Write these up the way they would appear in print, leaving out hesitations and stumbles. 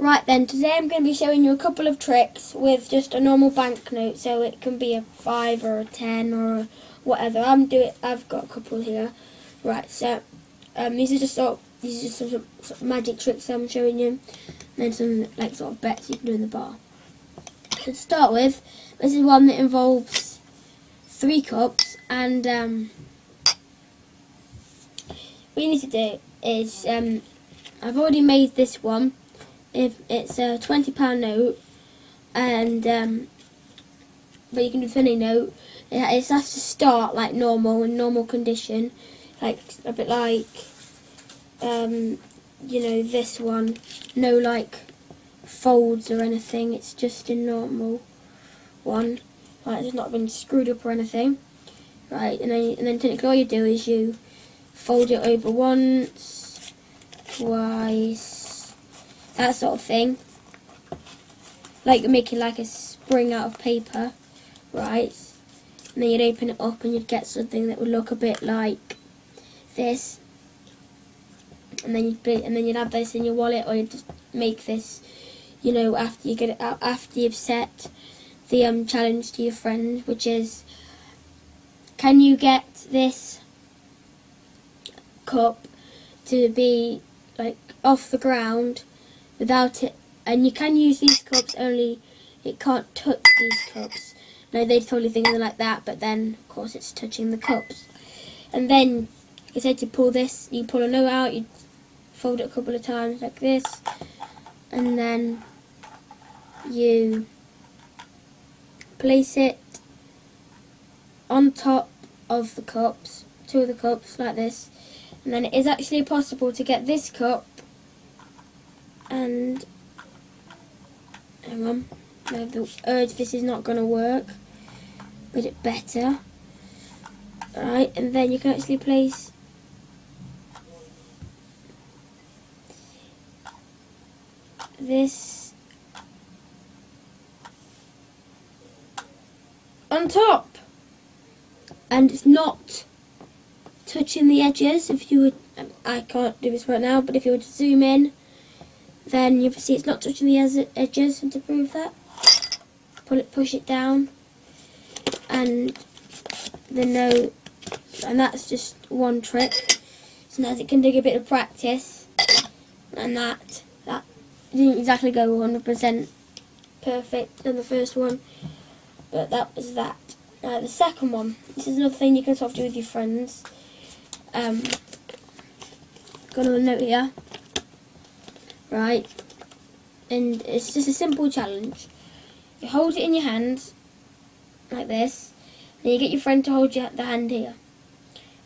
Right then, today I'm going to be showing you a couple of tricks with just a normal banknote, so it can be a 5 or a 10 or a whatever. I've got a couple here. Right, so these are just some magic tricks I'm showing you, and then some like sort of bets you can do in the bar. So to start with, this is one that involves 3 cups, and what you need to do is I've already made this one. If it's a £20 note, and but you can do a funny note. It has to start like normal, in normal condition, like a bit like you know, this one. No like folds or anything. It's just a normal one. Like it's not been screwed up or anything. Right, and then technically all you do is you fold it over once, twice. That sort of thing, like you're making like a spring out of paper, right? And then you'd open it up and you'd get something that would look a bit like this, and then you'd have this in your wallet, or you'd just make this, you know, after you get it out, after you've set the challenge to your friend, which is, can you get this cup to be like off the ground without it, and you can use these cups, only it can't touch these cups. No, they'd probably think of it like that, but then of course it's touching the cups. And then, like I said, you pull this, you pull a note out, you fold it a couple of times like this, and then you place it on top of the cups, 2 of the cups like this, and then it is actually possible to get this cup. And hang on, no, the urge, this is not going to work, but it better. Alright, and then you can actually place this on top, and it's not touching the edges. If you would, I can't do this right now, but if you were to zoom in, then you see it's not touching the edges, and to prove that, push it down, and the note, and that's just one trick. So now it can take a bit of practice, and that didn't exactly go 100% perfect in the first one, but that was that. The second one, this is another thing you can sort of do with your friends. Got a note here. Right, and it's just a simple challenge. You hold it in your hand like this, then you get your friend to hold the hand here,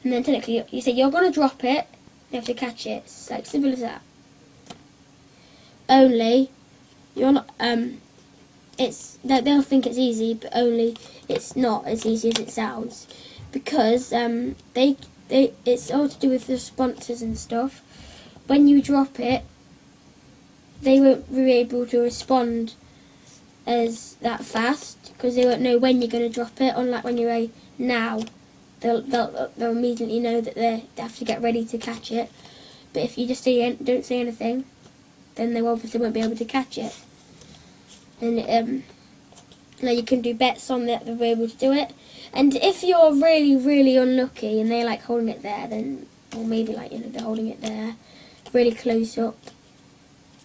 and then technically you say you're going to drop it, you have to catch it. It's like simple as that. Only you're not it's that they'll think it's easy, but only it's not as easy as it sounds, because it's all to do with the sponsors and stuff. When you drop it, they won't be able to respond as that fast, because they won't know when you're going to drop it. Unlike when you're a now, they'll immediately know that they have to get ready to catch it. But if you just don't say anything, then they obviously won't be able to catch it. And now you can do bets on that they'll be able to do it. And if you're really, really unlucky and they're like holding it there, then, or maybe like, you know, they're holding it there, really close up,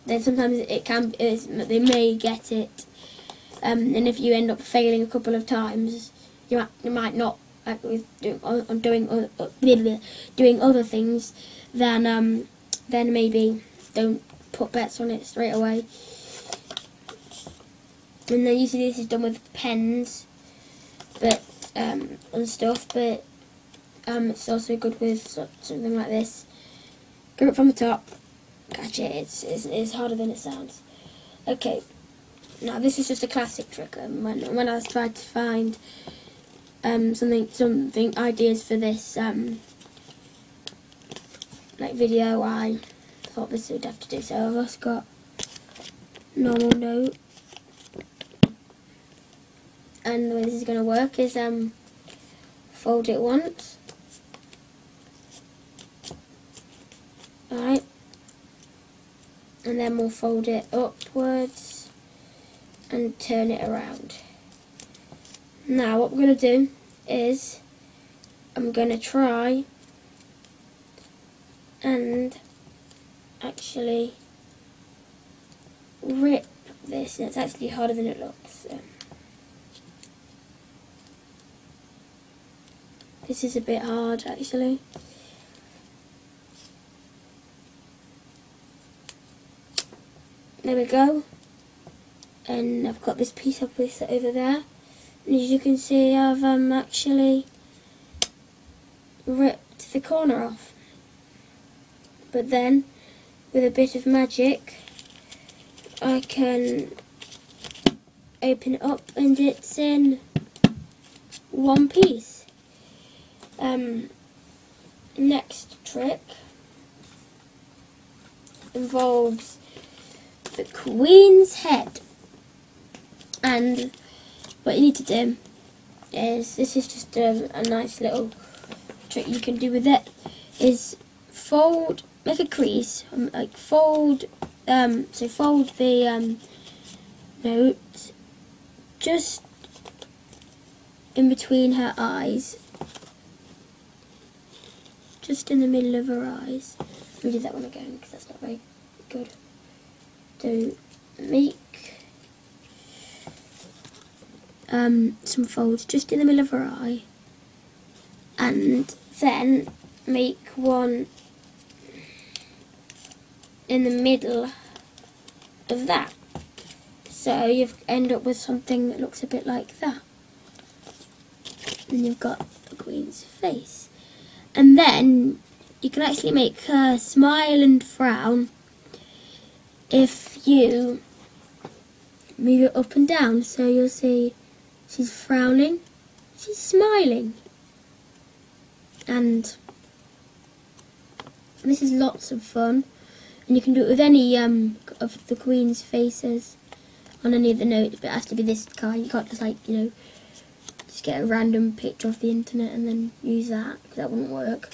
then sometimes they may get it, and if you end up failing a couple of times, you might not, like with doing other things, then maybe don't put bets on it straight away. And then usually this is done with pens, but and stuff, but it's also good with something like this. Grip it from the top. Catch it. It's harder than it sounds. Okay, now this is just a classic trick. When I tried to find something ideas for this like video, I thought this would have to do. So I've also got normal note, and the way this is going to work is fold it once. Alright, and then we'll fold it upwards and turn it around. Now what we're going to do is I'm going to try and actually rip this, and it's actually harder than it looks. This is a bit hard actually. There we go, and I've got this piece of this over there, and as you can see I've actually ripped the corner off. But then with a bit of magic I can open it up and it's in one piece. Next trick involves the Queen's head, and what you need to do is, this is just a nice little trick you can do with it, is fold, make a crease, like fold, so fold the note just in between her eyes, just in the middle of her eyes. Let me do that one again because that's not very good. So make some folds just in the middle of her eye, and then make one in the middle of that. So you end up with something that looks a bit like that. And you've got the Queen's face. And then you can actually make her smile and frown if you move it up and down. So you'll see she's frowning, she's smiling. And this is lots of fun. And you can do it with any of the Queen's faces on any of the notes, but it has to be this kind. You can't just, like, you know, just get a random picture off the internet and then use that, because that wouldn't work.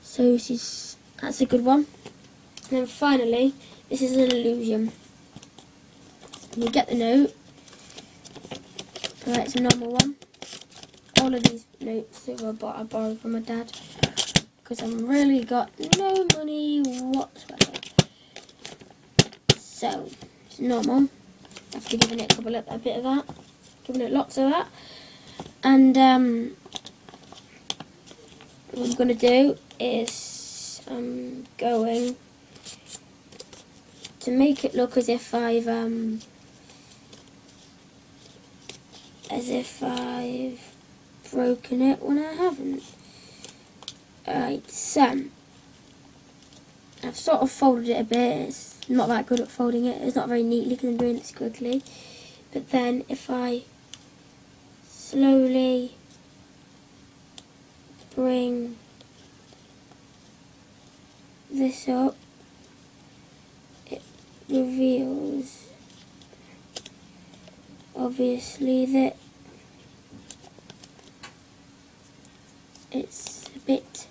So that's a good one. And then finally, this is an illusion. You get the note. Right, it's a normal one. All of these notes that I borrowed from my dad, because I've really got no money whatsoever. So it's normal. After giving it a bit of that, giving it lots of that, and what I'm going to do is I'm going to make it look as if I've broken it when I haven't. Alright, so I've sort of folded it a bit. It's not that good at folding it. It's not very neatly because I'm doing it squiggly. But then if I slowly bring this up, it reveals obviously that it's a bit,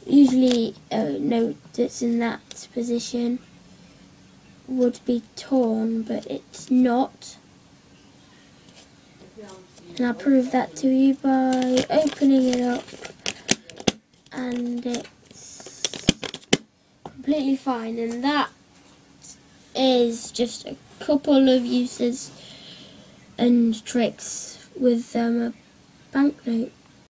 usually a note that's in that position would be torn, but it's not. And I'll prove that to you by opening it up, and it's completely fine. And that is just a couple of uses and tricks with a banknote.